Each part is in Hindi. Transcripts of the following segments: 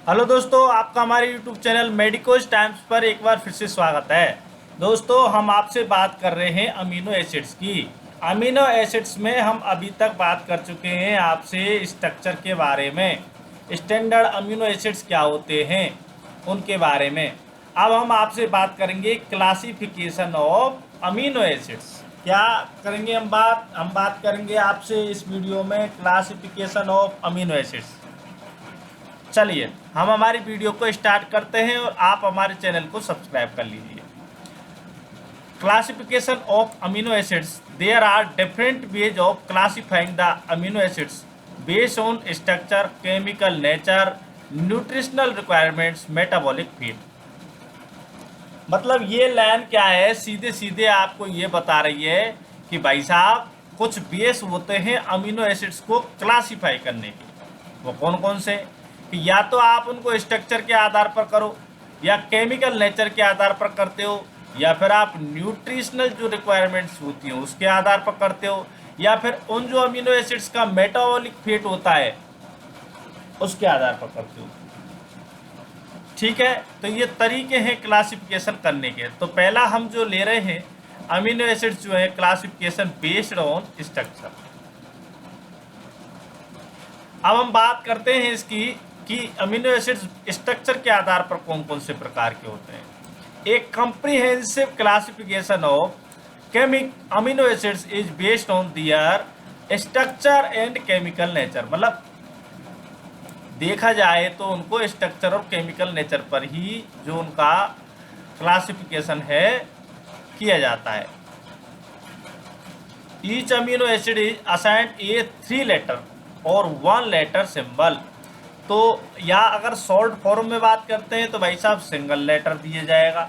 हेलो दोस्तों, आपका हमारे यूट्यूब चैनल मेडिकोज टाइम्स पर एक बार फिर से स्वागत है। दोस्तों, हम आपसे बात कर रहे हैं अमीनो एसिड्स की। अमीनो एसिड्स में हम अभी तक बात कर चुके हैं आपसे स्ट्रक्चर के बारे में, स्टैंडर्ड अमीनो एसिड्स क्या होते हैं उनके बारे में। अब हम आपसे बात करेंगे क्लासिफिकेशन ऑफ अमीनो एसिड्स। क्या करेंगे हम बात करेंगे आपसे इस वीडियो में क्लासिफिकेशन ऑफ अमीनो एसिड्स। चलिए हम हमारी वीडियो को स्टार्ट करते हैं और आप हमारे चैनल को सब्सक्राइब कर लीजिए। Classification of amino acids. There are different ways of classifying the amino acids based on structure, chemical nature, nutritional requirements, metabolic feed. मतलब ये लाइन क्या है, सीधे सीधे आपको ये बता रही है कि भाई साहब कुछ बेस होते हैं अमीनो एसिड्स को क्लासीफाई करने के। वो कौन कौन से कि या तो आप उनको स्ट्रक्चर के आधार पर करो, या केमिकल नेचर के आधार पर करते हो, या फिर आप न्यूट्रिशनल जो रिक्वायरमेंट्स होती हैं उसके आधार पर करते हो, या फिर उन जो अमीनो एसिड्स का मेटाबॉलिक फेट होता है उसके आधार पर करते हो। ठीक है, तो ये तरीके हैं क्लासिफिकेशन करने के। तो पहला हम जो ले रहे हैं अमीनो एसिड्स जो है क्लासिफिकेशन बेस्ड ऑन स्ट्रक्चर। अब हम बात करते हैं इसकी कि अमीनो एसिड्स स्ट्रक्चर के आधार पर कौन कौन से प्रकार के होते हैं। एक comprehensive classification of chemic amino acids is based on their structure and chemical nature. मतलब देखा जाए तो उनको स्ट्रक्चर और केमिकल नेचर पर ही जो उनका क्लासिफिकेशन है किया जाता है। Each amino acid is assigned a 3 letter और 1 लेटर सिंबल। तो या अगर शॉर्ट फॉर्म में बात करते हैं तो भाई साहब सिंगल लेटर दिया जाएगा,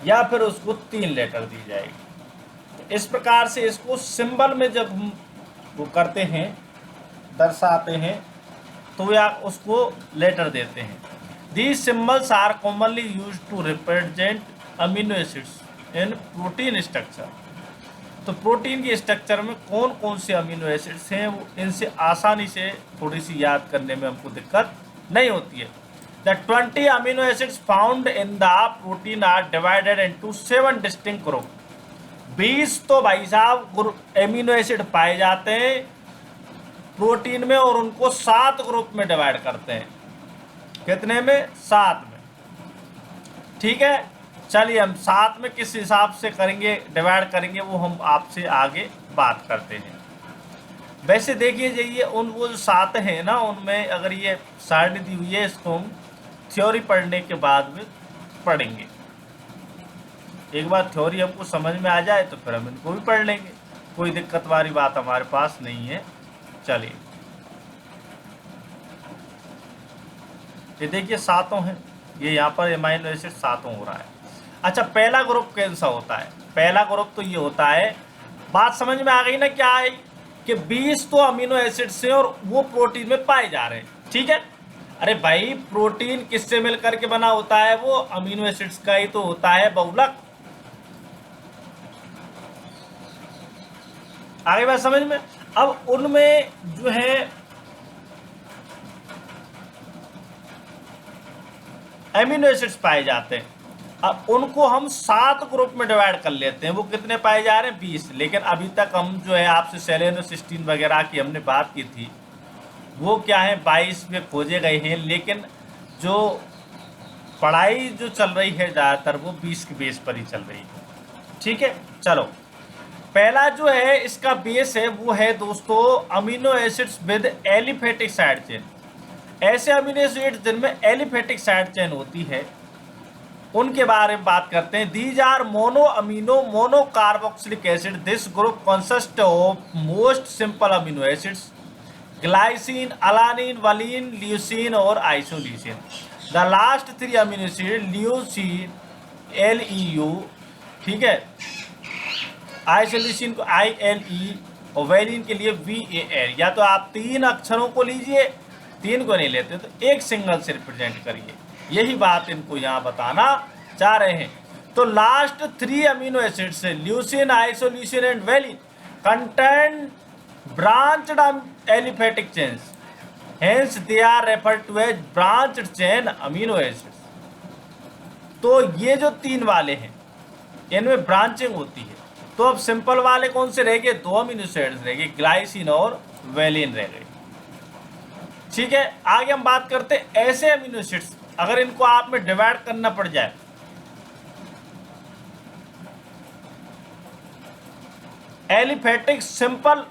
या फिर उसको 3 लेटर दी जाएगी। इस प्रकार से इसको सिंबल में जब हम वो करते हैं, दर्शाते हैं, तो या उसको लेटर देते हैं। These symbols are commonly use to represent amino acids in protein structure. तो प्रोटीन के स्ट्रक्चर में कौन कौन से अमीनो एसिड्स हैं वो इनसे आसानी से थोड़ी सी याद करने में हमको दिक्कत नहीं होती है। The 20 amino acids found in the protein are divided into 7 distinct group. 20 तो भाई साहब अमीनो एसिड पाए जाते हैं प्रोटीन में, और उनको 7 ग्रुप में डिवाइड करते हैं। कितने में? 7 में। ठीक है, चलिए हम 7 में किस हिसाब से करेंगे, डिवाइड करेंगे, वो हम आपसे आगे बात करते हैं। वैसे देखिए जाइए उन वो जो 7 हैं ना, उनमें अगर ये सारणी दी हुई है इसको हम थ्योरी पढ़ने के बाद में पढ़ेंगे। एक बार थ्योरी हमको समझ में आ जाए तो फिर हम इनको भी पढ़ लेंगे, कोई दिक्कत वाली बात हमारे पास नहीं है। चलिए ये देखिए 7 हैं, ये यहाँ पर अमीनो एसिड 7 हो रहा है। अच्छा, पहला ग्रुप कौन सा होता है? पहला ग्रुप तो ये होता है, बात समझ में आ गई ना क्या है, कि 20 तो अमीनो एसिड्स हैं और वो प्रोटीन में पाए जा रहे हैं। ठीक है, अरे भाई प्रोटीन किससे मिलकर के बना होता है? वो अमीनो एसिड्स का ही तो होता है बहुलक। आगे बात समझ में। अब उनमें जो है अमीनो एसिड्स पाए जाते हैं, अब उनको हम 7 ग्रुप में डिवाइड कर लेते हैं। वो कितने पाए जा रहे हैं? 20। लेकिन अभी तक हम जो है आपसे सेलेनोसिस्टीन वगैरह की हमने बात की थी, वो क्या है 22 में खोजे गए हैं, लेकिन जो पढ़ाई जो चल रही है ज़्यादातर वो 20 के बेस पर ही चल रही है। ठीक है, चलो पहला जो है इसका बेस है वो है दोस्तों amino acids with aliphatic side chain. ऐसे अमीनो एसिड्स जिनमें एलिफेटिक साइड चेन होती है उनके बारे में बात करते हैं। These are mono amino mono carboxylic acid. This group consist of most simple amino acids glycine, alanine, valine, leucine और isoleucine. The last 3 amino acid leucine LEU, ठीक है, आइसोल्यूसिन को ILE और वैलिन के लिए VAL। या तो आप 3 अक्षरों को लीजिए, 3 को नहीं लेते तो एक सिंगल से रिप्रेजेंट करिए। यही बात इनको यहाँ बताना चाह रहे हैं। तो last 3 amino acids leucine, isoleucine and valine contain branched aliphatic chains. Hence they are refer to as branch chain amino acids. तो ये जो 3 वाले हैं इनमें ब्रांचिंग होती है। तो अब सिंपल वाले कौन से रह गए? 2 अमीनो एसिड्स रह गए, ग्लाइसिन और वेलिन रह गए। ठीक है, आगे हम बात करते हैं ऐसे अमीनो एसिड्स अगर इनको आप में डिवाइड करना पड़ जाए, एलिफेटिक सिंपल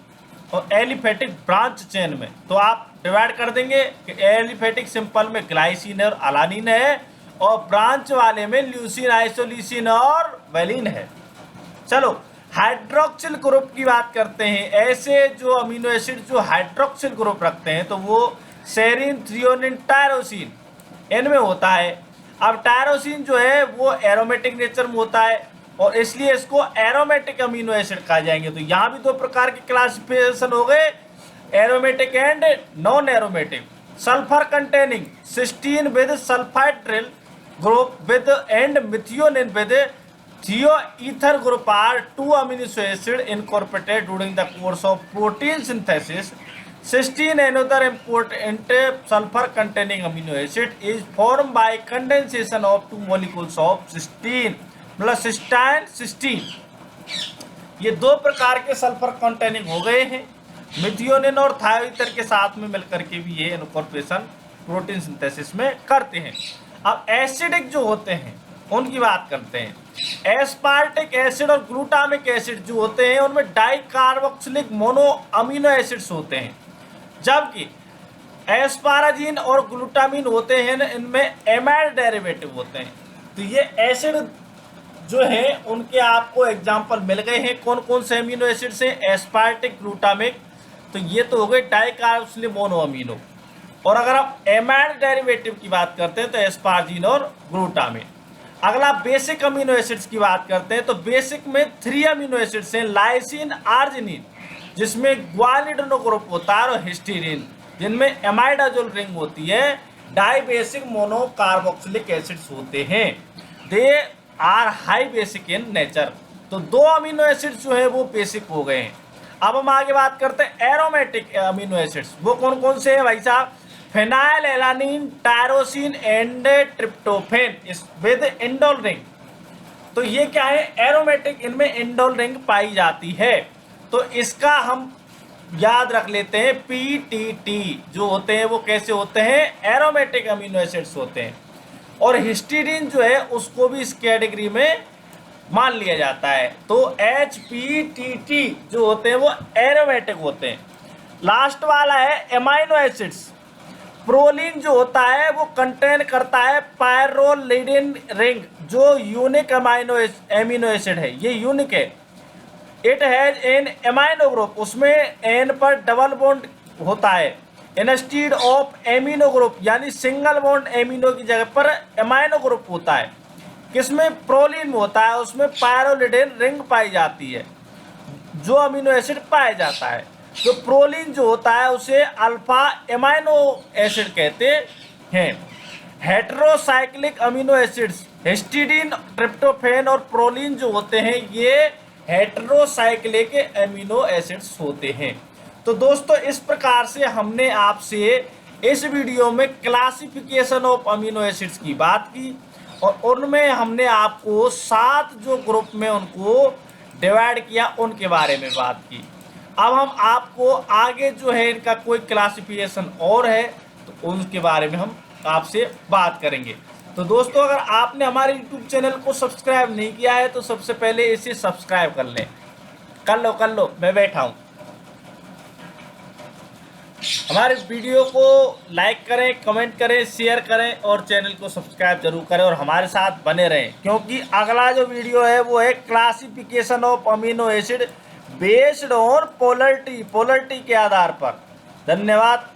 और एलिफेटिक ब्रांच चेन में, तो आप डिवाइड कर देंगे कि एलिफेटिक सिंपल में ग्लाइसिन और अलानिन है और ब्रांच वाले में ल्यूसीन, आइसोल्यूसिन और वेलिन है। चलो हाइड्रोक्सिल ग्रुप की बात करते हैं। ऐसे जो अमीनो एसिड जो हाइड्रोक्सिल ग्रुप रखते हैं तो वो सेरीन, थ्रियोनिन, टायरोसिन इनमें होता है। अब टायरोसिन जो है वो एरोमेटिक नेचर में होता है और इसलिए इसको एरोमेटिक अमीनो एसिड कहा जाएंगे। तो यहाँ भी 2 प्रकार के क्लासिफिकेशन हो गए, aromatic and non aromatic. Sulphur containing cysteine with sulphydryl group with and methionine with thioether group are 2 amino acid incorporated during the course of protein synthesis. Cysteine, another important sulfur containing amino acid, is formed by condensation of 2 molecules of cysteine plus cysteine। ये 2 प्रकार के सल्फर कंटेनिंग हो गए हैं, मिथियोनिन और थायोईथर के साथ में मिलकर के भी ये इनकॉर्पोरेशन प्रोटीन सिंथेसिस में करते हैं। अब एसिडिक जो होते हैं उनकी बात करते हैं। एस्पार्टिक एसिड और ग्लूटामिक एसिड जो होते हैं उनमें di carboxylic mono amino acids होते हैं, जबकि एस्पाराजीन और ग्लूटामिन होते हैं इनमें एमाइड डेरिवेटिव होते हैं। तो ये एसिड जो है उनके आपको एग्जांपल मिल गए हैं। कौन कौन से अमीनो एसिड्स हैं? एस्पार्टिक, ग्लूटामिक, तो ये तो हो गए डाइकार्बोक्सिलिक मोनो अमीनो। और अगर आप एमाइड डेरिवेटिव की बात करते हैं तो एस्पाराजीन और ग्लूटामिन। अगला बेसिक अमीनो एसिड्स की बात करते हैं तो बेसिक में 3 अमीनो एसिड्स हैं, लाइसिन, आर्जिनिन जिसमें ग्वानिडोनो ग्रुप होता है और हिस्टीडीन जिनमें एमाइडाजोल रिंग होती है, di basic mono carboxylic acids होते हैं। They are high basic in nature. तो 2 अमीनो एसिड्स जो है वो बेसिक हो गए हैं। अब हम आगे बात करते हैं एरोमेटिक अमीनो एसिड्स। वो कौन कौन से हैं भाई साहब? Phenyl alanine, tyrosine and tryptophan with indole ring. तो ये क्या है? एरोमेटिक, इनमें इंडोल रिंग पाई जाती है। तो इसका हम याद रख लेते हैं, पीटीटी जो होते हैं वो कैसे होते हैं? एरोमेटिक अमीनो एसिड्स होते हैं। और हिस्टीडीन जो है उसको भी इस कैटेगरी में मान लिया जाता है। तो HPTT जो होते हैं वो एरोमेटिक होते हैं। लास्ट वाला है एमाइनो एसिड्स। प्रोलीन जो होता है वो कंटेन करता है पायरोलिडिन रिंग जो यूनिक एमिनो एसिड है, ये यूनिक है। It has an amino group, उसमें एन पर डबल बॉन्ड होता है इंस्टीड ऑफ एमिनो ग्रुप, यानी सिंगल बॉन्ड एमिनो की जगह पर एमाइनो ग्रुप होता है। किसमें? प्रोलीन में होता है, उसमें पायरोलिडिन रिंग पाई जाती है जो अमीनो एसिड पाया जाता है। तो प्रोलीन जो होता है उसे अल्फा एमाइनो एसिड कहते हैं। Heterocyclic amino acids histidine, tryptophan और प्रोलीन जो होते हैं ये हेटेरोसाइक्लिक अमीनो एसिड्स होते हैं। तो दोस्तों इस प्रकार से हमने आपसे इस वीडियो में क्लासिफिकेशन ऑफ अमीनो एसिड्स की बात की और उनमें हमने आपको 7 जो ग्रुप में उनको डिवाइड किया उनके बारे में बात की। अब हम आपको आगे जो है इनका कोई क्लासिफिकेशन और है तो उनके बारे में हम आपसे बात करेंगे। तो दोस्तों अगर आपने हमारे YouTube चैनल को सब्सक्राइब नहीं किया है तो सबसे पहले इसे सब्सक्राइब कर लें। कर लो मैं बैठा हूँ। हमारे वीडियो को लाइक करें, कमेंट करें, शेयर करें और चैनल को सब्सक्राइब जरूर करें और हमारे साथ बने रहें, क्योंकि अगला जो वीडियो है वो है classification of amino acid based on polarity के आधार पर। धन्यवाद।